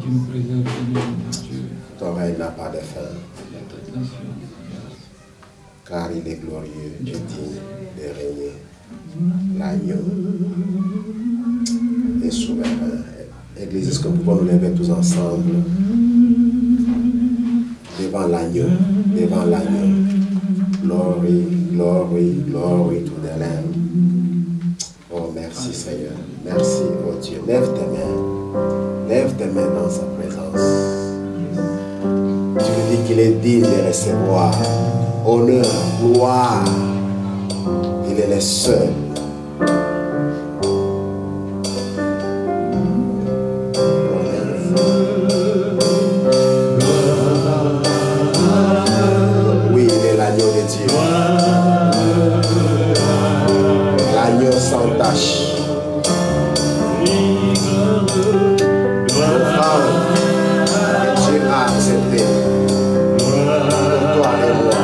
tu nous préserves, Seigneur, mon Dieu. Ton règne n'a pas de fin. Car il est glorieux et digne de régner. L'agneau est souverain. Église, est-ce que nous pouvons nous lever tous ensemble devant l'agneau, devant l'agneau. Glory, glory, glory to the Lamb. Oh, merci Seigneur. Merci, oh Dieu. Lève tes mains. Lève tes mains dans sa présence. Tu me dis qu'il est digne de recevoir honneur, gloire. Il est le seul. Oui, il est l'agneau de Dieu. L'agneau sans tache. L'offrande que Dieu a acceptée pour toi et moi.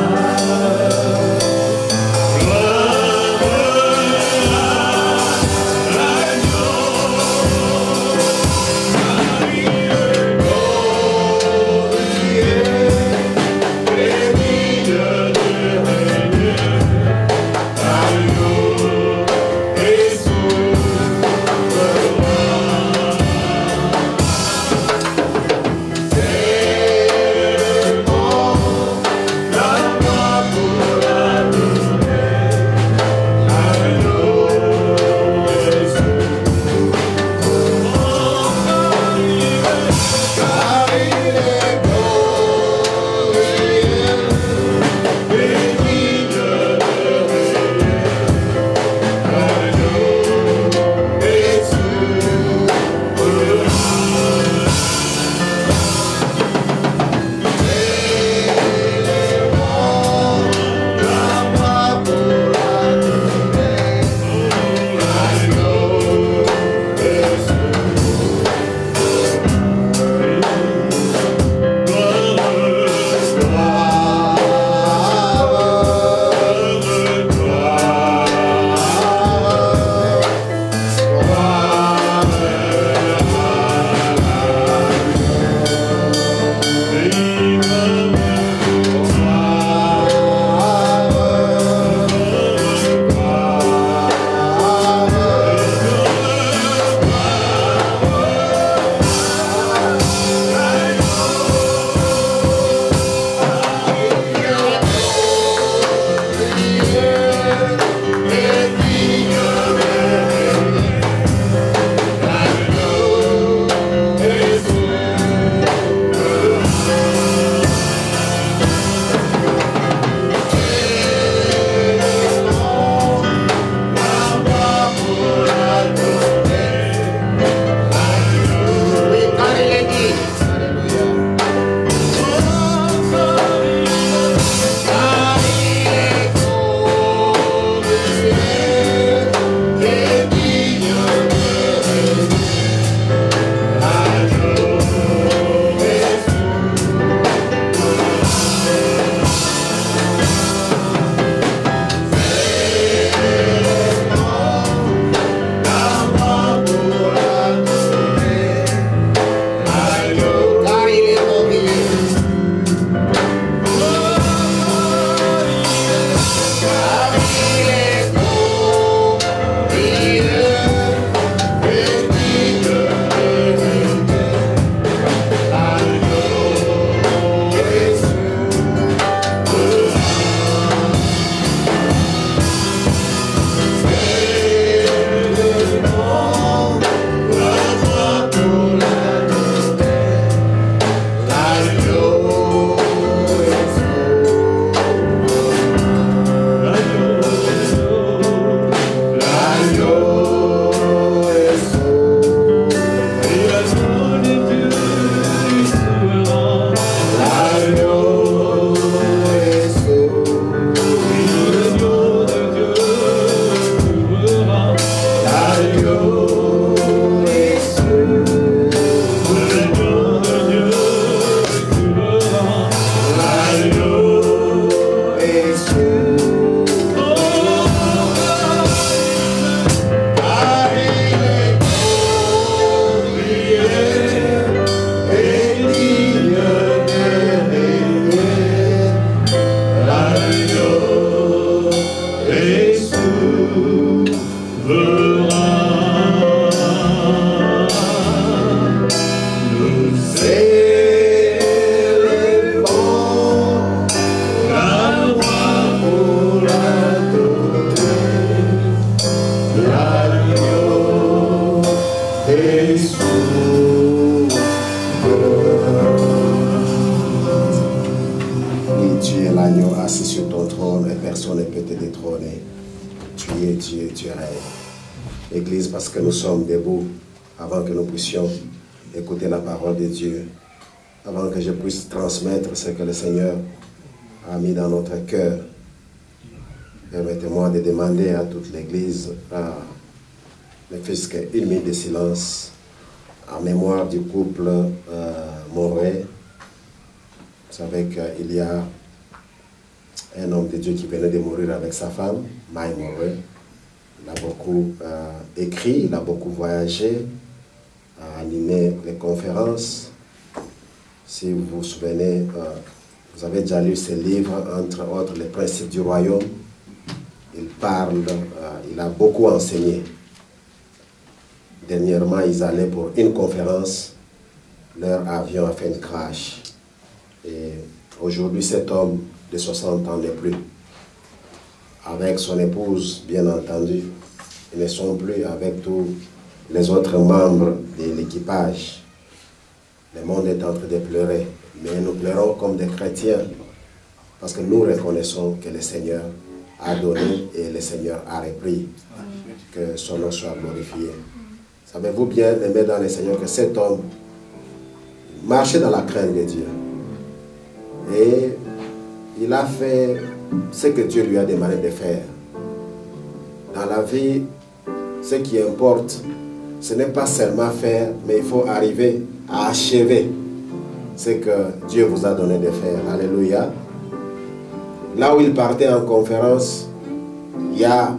l'agneau est souverain. Oui, tu es l'agneau assis sur ton trône et personne ne peut te détrôner. Tu es Dieu, tu règnes. Église, parce que nous sommes debout, avant que nous puissions écouter la parole de Dieu, avant que je puisse transmettre ce que le Seigneur a mis dans notre cœur, permettez-moi de demander à toute l'Église, ne fût-ce qu'une minute de silence, en mémoire du couple Moré. Vous savez qu'il y a un homme de Dieu qui venait de mourir avec sa femme, Maï Moré. Il a beaucoup écrit, il a beaucoup voyagé, a animé les conférences. Si vous vous souvenez, vous avez déjà lu ses livres, entre autres Les principes du royaume. Il parle, il a beaucoup enseigné. Dernièrement, ils allaient pour une conférence, leur avion a fait une crash. Et aujourd'hui, cet homme de 60 ans n'est plus. Avec son épouse, bien entendu, ils ne sont plus avec tous les autres membres de l'équipage. Le monde est en train de pleurer, mais nous pleurons comme des chrétiens, parce que nous reconnaissons que le Seigneur a donné et le Seigneur a repris. Que son nom soit glorifié. Savez-vous bien, aimé dans le Seigneur, que cet homme marchait dans la crainte de Dieu. Et il a fait ce que Dieu lui a demandé de faire. Dans la vie, ce qui importe, ce n'est pas seulement faire, mais il faut arriver à achever ce que Dieu vous a donné de faire. Alléluia. Là où il partait en conférence, il y a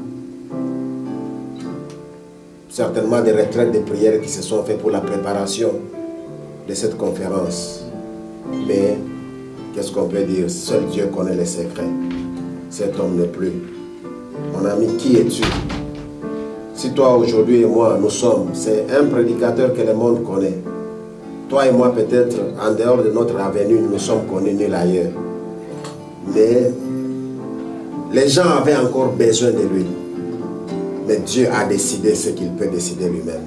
certainement des retraites de prières qui se sont faites pour la préparation de cette conférence. Mais qu'est-ce qu'on peut dire? Seul Dieu connaît les secrets. Cet homme n'est plus. Mon ami, qui es-tu? Si toi aujourd'hui et moi, nous sommes, c'est un prédicateur que le monde connaît. Toi et moi, peut-être, en dehors de notre avenue, nous sommes connus nulle ailleurs. Mais les gens avaient encore besoin de lui. Mais Dieu a décidé ce qu'il peut décider lui-même.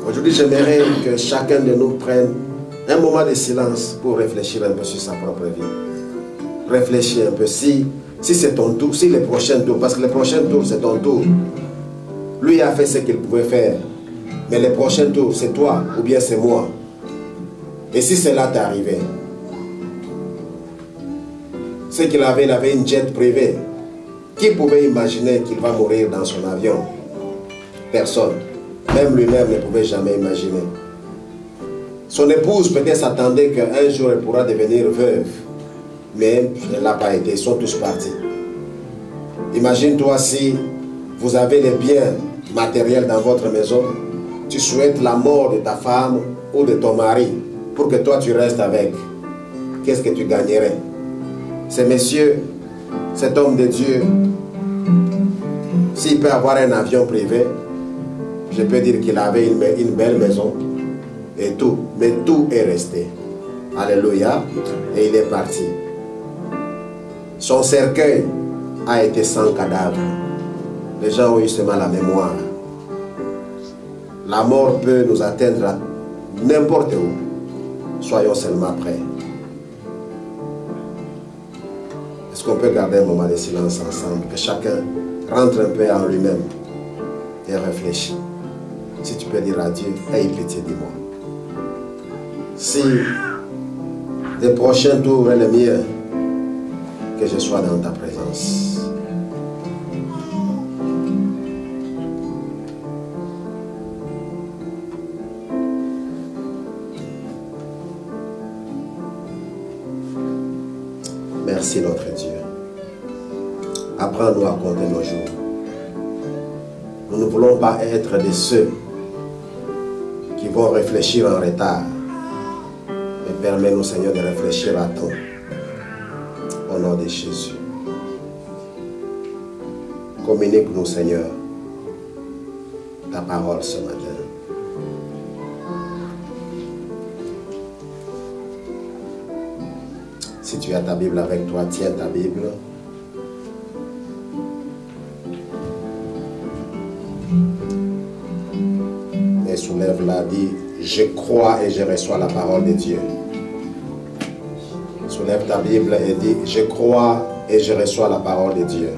Aujourd'hui, j'aimerais que chacun de nous prenne un moment de silence pour réfléchir un peu sur sa propre vie. Réfléchis un peu. Si c'est ton tour, si le prochain tour, parce que le prochain tour, c'est ton tour. Lui a fait ce qu'il pouvait faire. Mais le prochain tour, c'est toi ou bien c'est moi. Et si cela t'est arrivé, c'est qu'il avait une jet privée. Qui pouvait imaginer qu'il va mourir dans son avion? Personne. Même lui-même ne pouvait jamais imaginer. Son épouse peut-être s'attendait qu'un jour elle pourra devenir veuve. Mais elle n'a pas été. Ils sont tous partis. Imagine-toi si vous avez les biens matériels dans votre maison. Tu souhaites la mort de ta femme ou de ton mari pour que toi tu restes avec. Qu'est-ce que tu gagnerais? Ce monsieur, cet homme de Dieu, s'il peut avoir un avion privé, je peux dire qu'il avait une belle maison et tout, mais tout est resté. Alléluia. Et il est parti. Son cercueil a été sans cadavre. Les gens ont eu seulement la mémoire. La mort peut nous atteindre à n'importe où. Soyons seulement prêts. Est-ce qu'on peut garder un moment de silence ensemble, que chacun rentre un peu en lui-même et réfléchit? Si tu peux dire à Dieu, aie pitié de moi. Si le prochain tour est le mien, que je sois dans ta présence. Merci notre Dieu. Apprends-nous à compter nos jours. Nous ne voulons pas être de ceux qui vont réfléchir en retard. Mais permets-nous, Seigneur, de réfléchir à temps. Au nom de Jésus. Communique-nous, Seigneur, ta parole ce matin. Si tu as ta Bible avec toi, tiens ta Bible. soulève-la, dis, je crois et je reçois la parole de Dieu. Soulève ta Bible et dis, je crois et je reçois la parole de Dieu.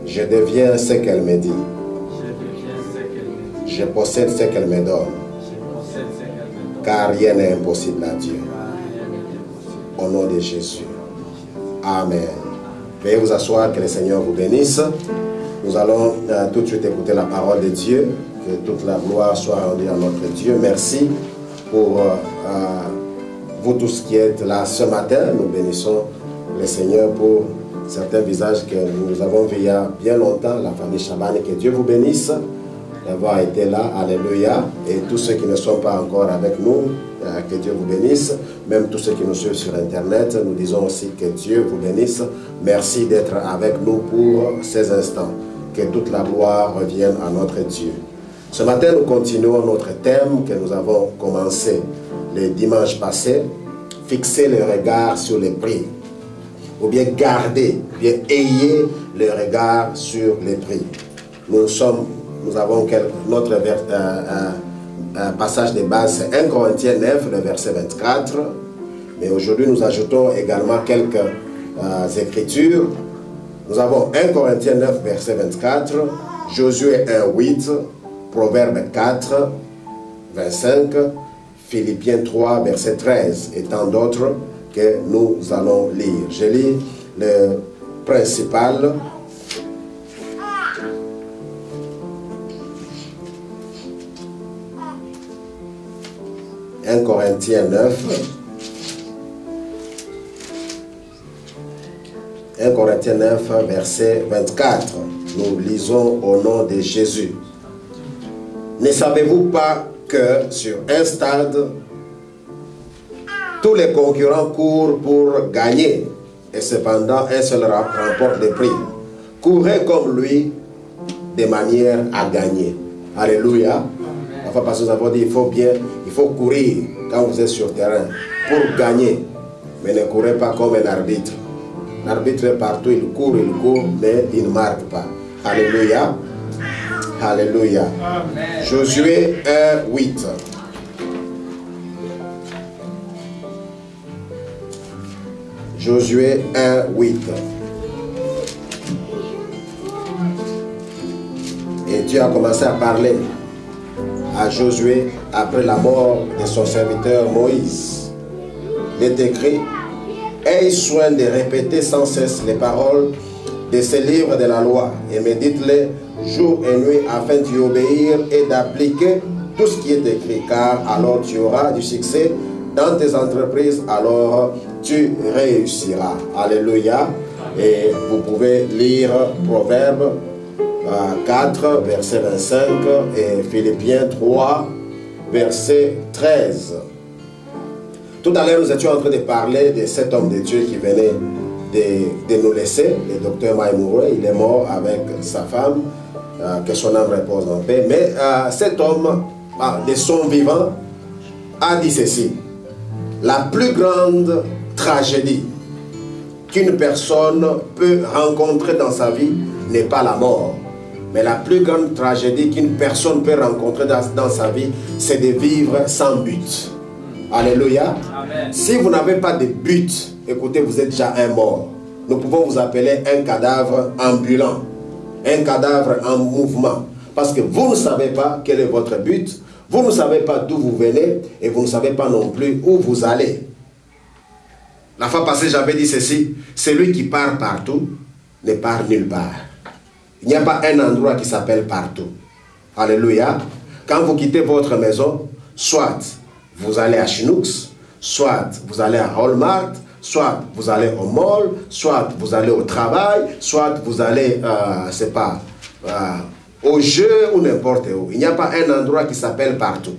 Je deviens ce qu'elle me dit. Je possède ce qu'elle me donne. Car rien n'est impossible à Dieu. Au nom de Jésus. Amen. Veuillez vous asseoir, que le Seigneur vous bénisse. Nous allons tout de suite écouter la parole de Dieu. Que toute la gloire soit rendue à notre Dieu. Merci pour vous tous qui êtes là ce matin. Nous bénissons le Seigneur pour certains visages que nous avons vus il y a bien longtemps. La famille Chaban, que Dieu vous bénisse d'avoir été là. Alléluia. Et tous ceux qui ne sont pas encore avec nous, que Dieu vous bénisse. Même tous ceux qui nous suivent sur Internet, nous disons aussi que Dieu vous bénisse. Merci d'être avec nous pour ces instants. Que toute la gloire revienne à notre Dieu. Ce matin, nous continuons notre thème que nous avons commencé le dimanche passé. Fixer le regard sur les prix. Ou bien garder, ou bien ayez le regard sur les prix. Nous avons notre passage de base, c'est 1 Corinthiens 9, le verset 24. Mais aujourd'hui, nous ajoutons également quelques écritures. Nous avons 1 Corinthiens 9, verset 24, Josué 1, 8, Proverbe 4, 25, Philippiens 3, verset 13 et tant d'autres que nous allons lire. Je lis le principal. « 1 Corinthiens 9, 1 Corinthiens 9, verset 24. Nous lisons au nom de Jésus. Ne savez-vous pas que sur un stade, tous les concurrents courent pour gagner et cependant un seul remporte le prix. Courez comme lui de manière à gagner. » Alléluia. Enfin, parce que nous avons dit il faut courir quand vous êtes sur le terrain pour gagner. Mais ne courez pas comme un arbitre. L'arbitre est partout, il court, mais il ne marque pas. Alléluia. Alléluia. Amen. Josué 1, 8. Josué 1, 8. Et Dieu a commencé à parler à Josué après la mort de son serviteur Moïse. Il est écrit: ayez soin de répéter sans cesse les paroles de ce livre de la loi et médite-les jour et nuit afin d'y obéir et d'appliquer tout ce qui est écrit, car alors tu auras du succès dans tes entreprises, alors tu réussiras. Alléluia. Et vous pouvez lire Proverbe 4, verset 25 et Philippiens 3, verset 13. Tout à l'heure, nous étions en train de parler de cet homme de Dieu qui venait de nous laisser, le docteur Maïmouré. Il est mort avec sa femme, que son âme repose en paix. Mais cet homme, de son vivant, a dit ceci: la plus grande tragédie qu'une personne peut rencontrer dans sa vie n'est pas la mort. Mais la plus grande tragédie qu'une personne peut rencontrer dans sa vie, c'est de vivre sans but. Alléluia. Amen. Si vous n'avez pas de but, écoutez, vous êtes déjà un mort. Nous pouvons vous appeler un cadavre ambulant, un cadavre en mouvement. Parce que vous ne savez pas quel est votre but, vous ne savez pas d'où vous venez et vous ne savez pas non plus où vous allez. La fois passée, j'avais dit ceci: celui qui part partout ne part nulle part. Il n'y a pas un endroit qui s'appelle partout. Alléluia. Quand vous quittez votre maison, soit vous allez à Chinooks, soit vous allez à Walmart, soit vous allez au mall, soit vous allez au travail, soit vous allez, c'est pas, au jeu ou n'importe où. Il n'y a pas un endroit qui s'appelle partout.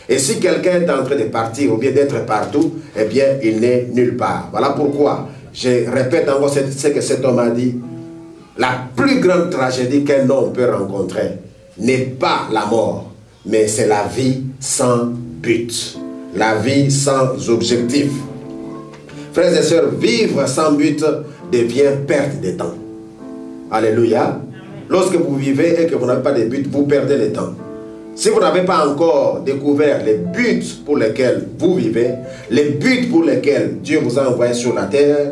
Et si quelqu'un est en train de partir ou bien d'être partout, eh bien, il n'est nulle part. Voilà pourquoi, je répète encore ce que cet homme a dit: la plus grande tragédie qu'un homme peut rencontrer n'est pas la mort, mais c'est la vie sans but, la vie sans objectif. Frères et sœurs, vivre sans but devient perte de temps. Alléluia. lorsque vous vivez et que vous n'avez pas de but, vous perdez le temps. Si vous n'avez pas encore découvert les buts pour lesquels vous vivez, les buts pour lesquels Dieu vous a envoyé sur la terre,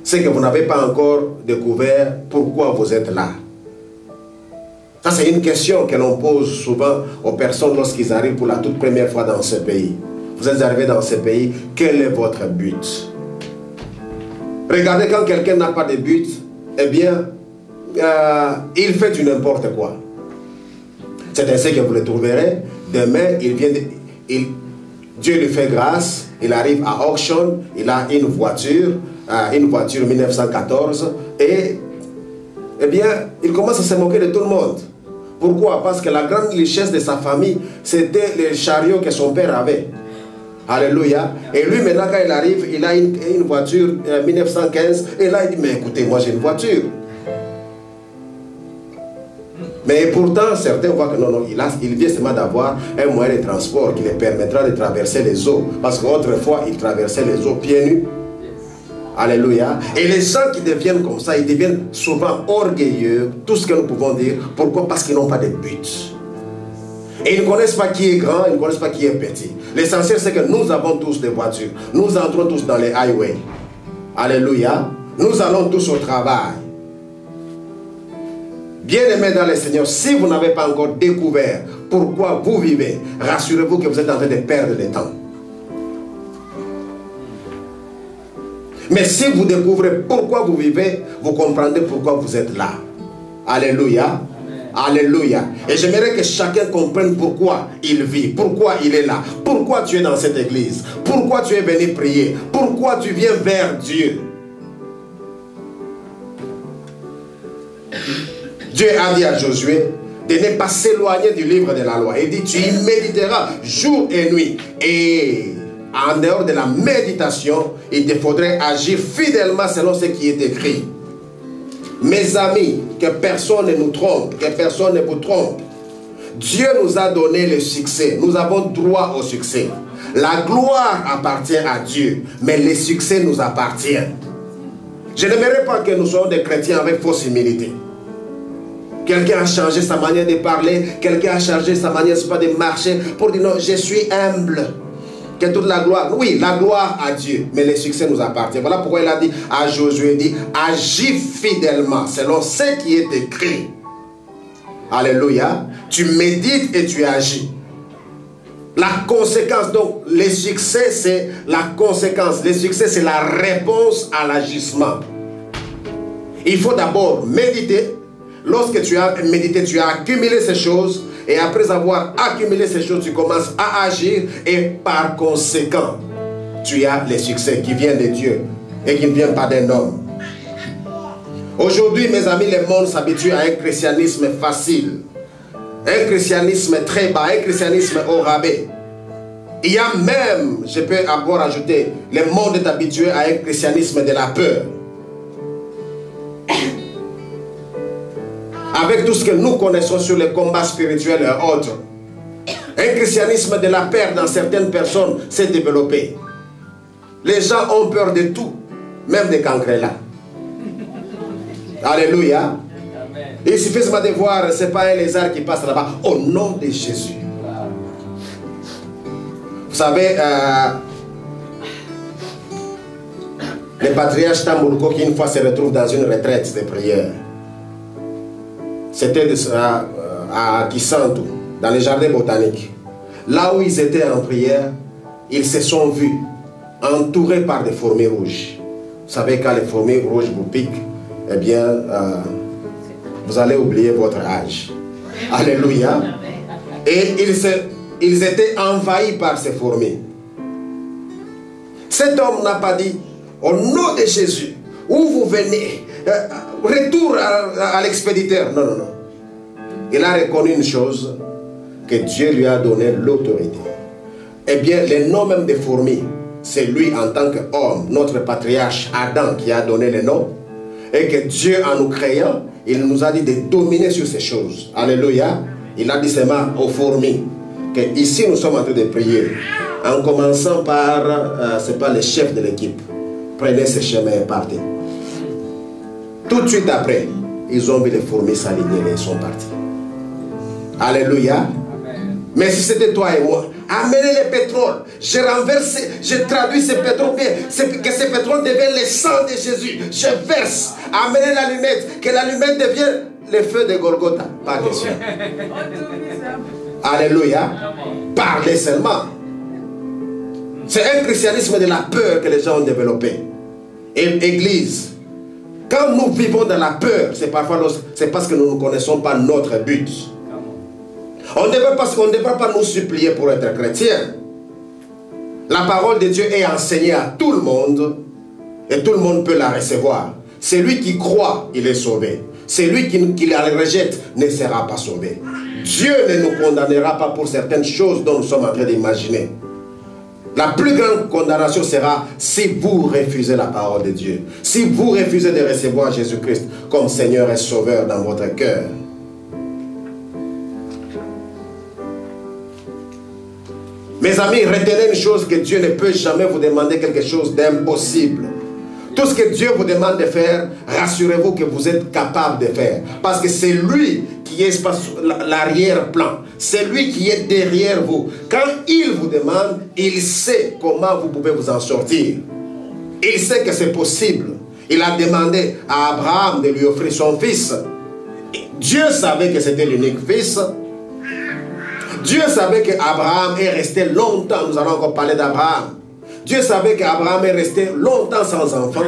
c'est que vous n'avez pas encore découvert pourquoi vous êtes là. Ça, c'est une question que l'on pose souvent aux personnes lorsqu'ils arrivent pour la toute première fois dans ce pays. Vous êtes arrivé dans ce pays, quel est votre but? Regardez, quand quelqu'un n'a pas de but, eh bien, il fait du n'importe quoi. C'est ainsi que vous le trouverez. Demain, Dieu lui fait grâce, il arrive à auction, il a une voiture 1914, et eh bien, il commence à se moquer de tout le monde. Pourquoi? Parce que la grande richesse de sa famille, c'était les chariots que son père avait. Alléluia. Et lui, maintenant, quand il arrive, il a une voiture 1915, et là, il dit, mais écoutez, moi j'ai une voiture. Mais pourtant, certains voient que non, il vient seulement d'avoir un moyen de transport qui lui permettra de traverser les eaux. Parce qu'autrefois, il traversait les eaux pieds nus. Alléluia. Et les gens qui deviennent comme ça, ils deviennent souvent orgueilleux, tout ce que nous pouvons dire. Pourquoi? Parce qu'ils n'ont pas de but. Et ils ne connaissent pas qui est grand, ils ne connaissent pas qui est petit. L'essentiel, c'est que nous avons tous des voitures. Nous entrons tous dans les highways. Alléluia. Nous allons tous au travail. Bien-aimés dans le Seigneur, si vous n'avez pas encore découvert pourquoi vous vivez, rassurez-vous que vous êtes en train de perdre le temps. Mais si vous découvrez pourquoi vous vivez, vous comprendrez pourquoi vous êtes là. Alléluia. Alléluia. Et j'aimerais que chacun comprenne pourquoi il vit, pourquoi il est là, pourquoi tu es dans cette église, pourquoi tu es venu prier, pourquoi tu viens vers Dieu. Dieu a dit à Josué de ne pas s'éloigner du livre de la loi. Il dit, tu y méditeras jour et nuit. Et en dehors de la méditation, il te faudrait agir fidèlement selon ce qui est écrit. Mes amis, que personne ne nous trompe, que personne ne vous trompe. Dieu nous a donné le succès. Nous avons droit au succès. La gloire appartient à Dieu, mais le succès nous appartient. Je n'aimerais pas que nous soyons des chrétiens avec fausse humilité. Quelqu'un a changé sa manière de parler, quelqu'un a changé sa manière de marcher pour dire non, je suis humble. Que toute la gloire, oui, la gloire à Dieu, mais le succès nous appartient. Voilà pourquoi il a dit à Josué, il dit, agis fidèlement selon ce qui est écrit. Alléluia. Tu médites et tu agis. La conséquence, donc, le succès, c'est la conséquence. Le succès, c'est la réponse à l'agissement. Il faut d'abord méditer. Lorsque tu as médité, tu as accumulé ces choses. Et après avoir accumulé ces choses, tu commences à agir. Et par conséquent, tu as le succès qui vient de Dieu et qui ne vient pas d'un homme. Aujourd'hui, mes amis, le monde s'habitue à un christianisme facile. Un christianisme très bas, un christianisme au rabais. Il y a même, je peux encore ajouter, le monde est habitué à un christianisme de la peur. Avec tout ce que nous connaissons sur les combats spirituels et autres, un christianisme de la peur dans certaines personnes s'est développé. Les gens ont peur de tout, même des cancrelats. Alléluia. Il suffit seulement de voir, ce n'est pas un lézard qui passe là-bas, au nom de Jésus. Vous savez, le patriarche Tamboulko qui une fois se retrouve dans une retraite de prière. C'était à Kisantu, dans les jardins botaniques. Là où ils étaient en prière, ils se sont vus entourés par des fourmis rouges. Vous savez, quand les fourmis rouges vous piquent, eh bien, vous allez oublier votre âge. Alléluia. Et ils étaient envahis par ces fourmis. Cet homme n'a pas dit, au nom de Jésus, où vous venez, retour à l'expéditeur. Non, non, non. Il a reconnu une chose, que Dieu lui a donné l'autorité. Eh bien, le nom même des fourmis, c'est lui en tant qu'homme, notre patriarche Adam qui a donné le nom. Et que Dieu, en nous créant, il nous a dit de dominer sur ces choses. Alléluia. Il a dit seulement aux fourmis que ici nous sommes en train de prier. En commençant par, c'est pas le chef de l'équipe. Prenez ce chemin et partez. Tout de suite après, ils ont vu les fourmis s'aligner et ils sont partis. Alléluia. Mais si c'était toi et moi, amenez le pétrole. J'ai renversé, j'ai traduit ce pétrole bien. Que ce pétrole devienne le sang de Jésus. Je verse. Amenez l'allumette. Que l'allumette devienne le feu de Golgotha. Pas question. Alléluia. Parlez seulement. C'est un christianisme de la peur que les gens ont développé. Et l'église, quand nous vivons dans la peur, c'est parce que nous ne connaissons pas notre but. On ne devrait pas nous supplier pour être chrétien. La parole de Dieu est enseignée à tout le monde et tout le monde peut la recevoir. Celui qui croit, il est sauvé. Celui qui la rejette ne sera pas sauvé. Dieu ne nous condamnera pas pour certaines choses dont nous sommes en train d'imaginer. La plus grande condamnation sera si vous refusez la parole de Dieu. Si vous refusez de recevoir Jésus-Christ comme Seigneur et Sauveur dans votre cœur. Mes amis, retenez une chose, que Dieu ne peut jamais vous demander quelque chose d'impossible. Tout ce que Dieu vous demande de faire, rassurez-vous que vous êtes capable de faire. Parce que c'est lui qui est l'arrière-plan. C'est lui qui est derrière vous. Quand il vous demande, il sait comment vous pouvez vous en sortir. Il sait que c'est possible. Il a demandé à Abraham de lui offrir son fils. Dieu savait que c'était l'unique fils. Dieu savait qu'Abraham est resté longtemps. Nous allons encore parler d'Abraham. Dieu savait qu'Abraham est resté longtemps sans enfant.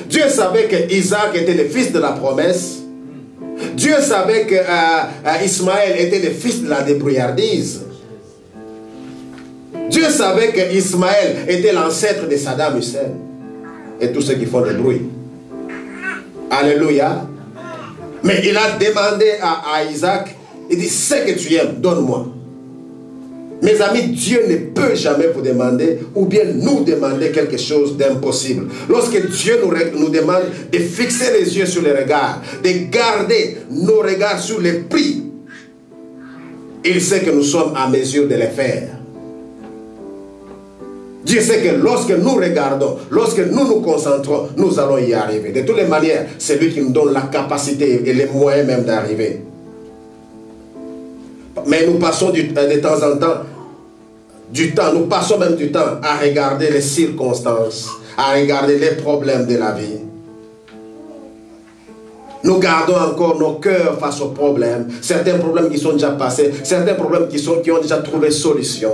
Dieu savait qu'Isaac était le fils de la promesse. Dieu savait qu'Ismaël était le fils de la débrouillardise. Dieu savait qu'Ismaël était l'ancêtre de Saddam Hussein. Et tous ceux qui font le bruit. Alléluia. Mais il a demandé à Isaac, il dit, ce que tu aimes, donne-moi. Mes amis, Dieu ne peut jamais vous demander ou bien nous demander quelque chose d'impossible. Lorsque Dieu nous demande de fixer les yeux sur les regards, de garder nos regards sur les prix, il sait que nous sommes à mesure de les faire. Dieu sait que lorsque nous regardons, lorsque nous nous concentrons, nous allons y arriver. De toutes les manières, c'est lui qui nous donne la capacité et les moyens même d'arriver. Mais nous passons de temps en temps, nous passons même du temps à regarder les circonstances, à regarder les problèmes de la vie. Nous gardons encore nos cœurs face aux problèmes, certains problèmes qui sont déjà passés, certains problèmes qui ont déjà trouvé solution.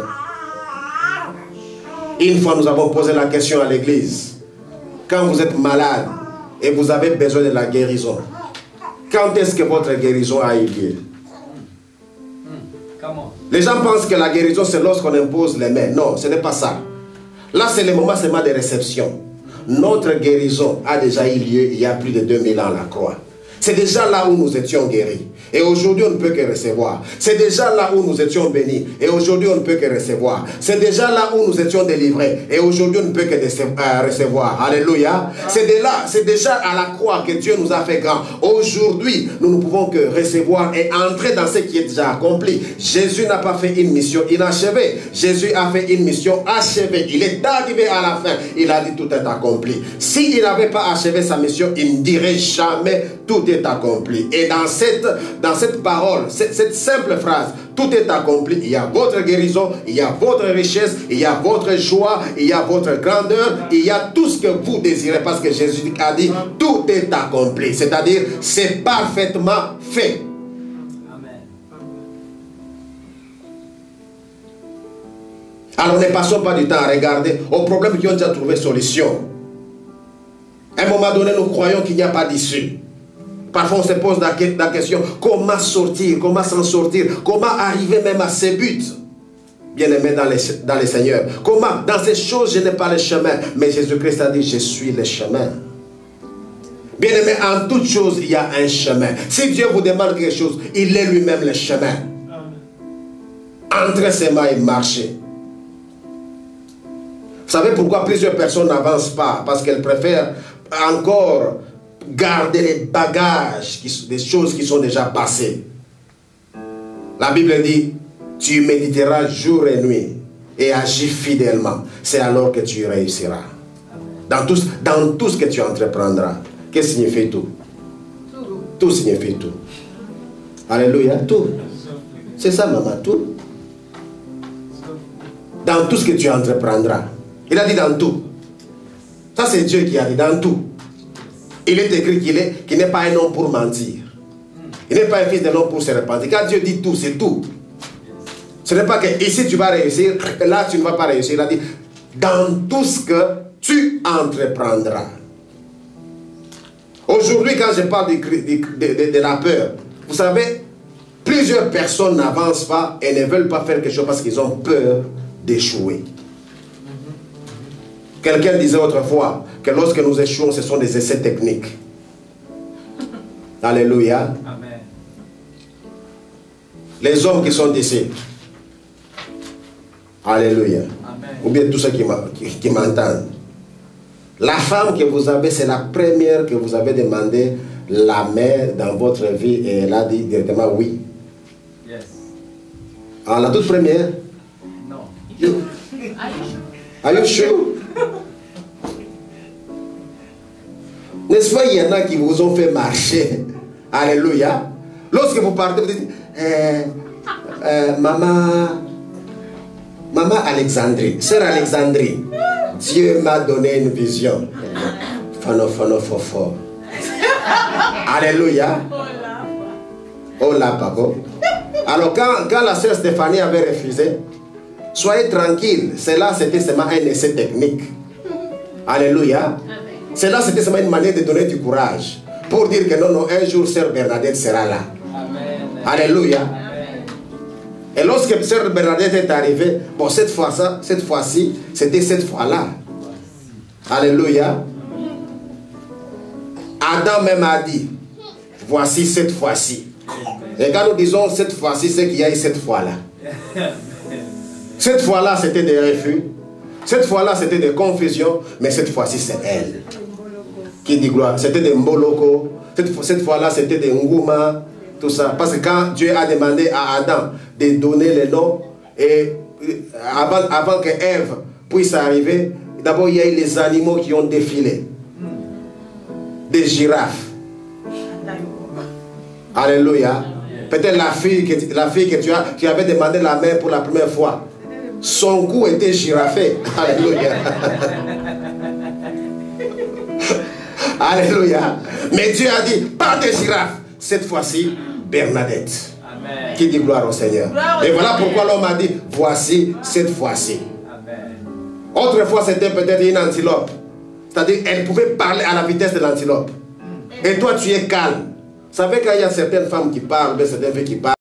Une fois, nous avons posé la question à l'église. Quand vous êtes malade et vous avez besoin de la guérison, quand est-ce que votre guérison a eu lieu? Les gens pensent que la guérison, c'est lorsqu'on impose les mains. Non, ce n'est pas ça. Là, c'est le moment seulement de réception. Notre guérison a déjà eu lieu il y a plus de 2000 ans à la croix. C'est déjà là où nous étions guéris. Et aujourd'hui, on ne peut que recevoir. C'est déjà là où nous étions bénis. Et aujourd'hui, on ne peut que recevoir. C'est déjà là où nous étions délivrés. Et aujourd'hui, on ne peut que recevoir. Alléluia. C'est déjà à la croix que Dieu nous a fait grand. Aujourd'hui, nous ne pouvons que recevoir et entrer dans ce qui est déjà accompli. Jésus n'a pas fait une mission inachevée. Jésus a fait une mission achevée. Il est arrivé à la fin. Il a dit tout est accompli. S'il n'avait pas achevé sa mission, il ne dirait jamais tout est accompli. Et dans cette parole, cette simple phrase, tout est accompli. Il y a votre guérison, il y a votre richesse, il y a votre joie, il y a votre grandeur, il y a tout ce que vous désirez, parce que Jésus a dit tout est accompli. C'est-à-dire, c'est parfaitement fait. Amen. Alors ne passons pas du temps à regarder aux problèmes qui ont déjà trouvé solution. À un moment donné, nous croyons qu'il n'y a pas d'issue. Parfois, on se pose la question, comment sortir, comment s'en sortir, comment arriver même à ses buts. Bien-aimé dans les Seigneurs. Comment, dans ces choses, je n'ai pas le chemin. Mais Jésus-Christ a dit, je suis le chemin. Bien-aimé, en toute chose, il y a un chemin. Si Dieu vous demande quelque chose, il est lui-même le chemin. Entrez ses mains et marchez. Vous savez pourquoi plusieurs personnes n'avancent pas? Parce qu'elles préfèrent encore garder les bagages, des choses qui sont déjà passées. La Bible dit, tu méditeras jour et nuit et agis fidèlement. C'est alors que tu réussiras. Dans tout ce que tu entreprendras. Qu'est-ce que signifie tout? Tout signifie tout. Alléluia, tout. C'est ça, maman, tout. Dans tout ce que tu entreprendras. Il a dit dans tout. Ça, c'est Dieu qui a dit dans tout. Il est écrit qu'il n'est pas un homme pour mentir. Il n'est pas un fils de l'homme pour se repentir. Quand Dieu dit tout, c'est tout. Ce n'est pas que ici tu vas réussir, là tu ne vas pas réussir. Il a dit dans tout ce que tu entreprendras. Aujourd'hui, quand je parle de la peur, vous savez, plusieurs personnes n'avancent pas et ne veulent pas faire quelque chose parce qu'ils ont peur d'échouer. Quelqu'un disait autrefois que lorsque nous échouons, ce sont des essais techniques. Alléluia. Amen. Les hommes qui sont d'ici. Alléluia. Amen. Ou bien tous ceux qui m'entendent. La femme que vous avez, c'est la première que vous avez demandé la mère dans votre vie et elle a dit directement oui. Yes. Ah, la toute première? Non. Are you sure? N'est-ce pas, il y en a qui vous ont fait marcher. Alléluia. Lorsque vous partez, vous dites, maman Alexandrie, sœur Alexandrie, Dieu m'a donné une vision. Fano. Alléluia. Oh là, pardon. Alors quand la sœur Stéphanie avait refusé, soyez tranquille, cela c'était seulement un essai technique. Alléluia. Cela c'était seulement une manière de donner du courage. Pour dire que non, un jour sœur Bernadette sera là. Amen. Alléluia. Amen. Et lorsque sœur Bernadette est arrivée, bon, cette fois-ci, c'était cette fois-là. Alléluia. Adam même a dit, voici cette fois-ci. Et quand nous disons cette fois-ci, c'est qu'il y a eu cette fois-là. Cette fois-là, c'était des refus. Cette fois-là, c'était des confusions. Mais cette fois-ci, c'est elle. Qui dit gloire. C'était des Mboloko. Cette fois-là, c'était des Ngouma. Tout ça. Parce que quand Dieu a demandé à Adam de donner les noms, et avant que Ève puisse arriver, d'abord il y a eu les animaux qui ont défilé. Des girafes. Alléluia. Peut-être la fille que tu avais demandé la mère pour la première fois. Son cou était girafé. Alléluia. Alléluia. Mais Dieu a dit, pas de girafes. Cette fois-ci, Bernadette. Amen. Qui dit gloire au Seigneur. Et voilà pourquoi l'homme a dit, voici cette fois-ci. Amen. Autrefois, c'était peut-être une antilope. C'est-à-dire, elle pouvait parler à la vitesse de l'antilope. Et toi, tu es calme. Vous savez, quand il y a certaines femmes qui parlent, certaines filles qui parlent,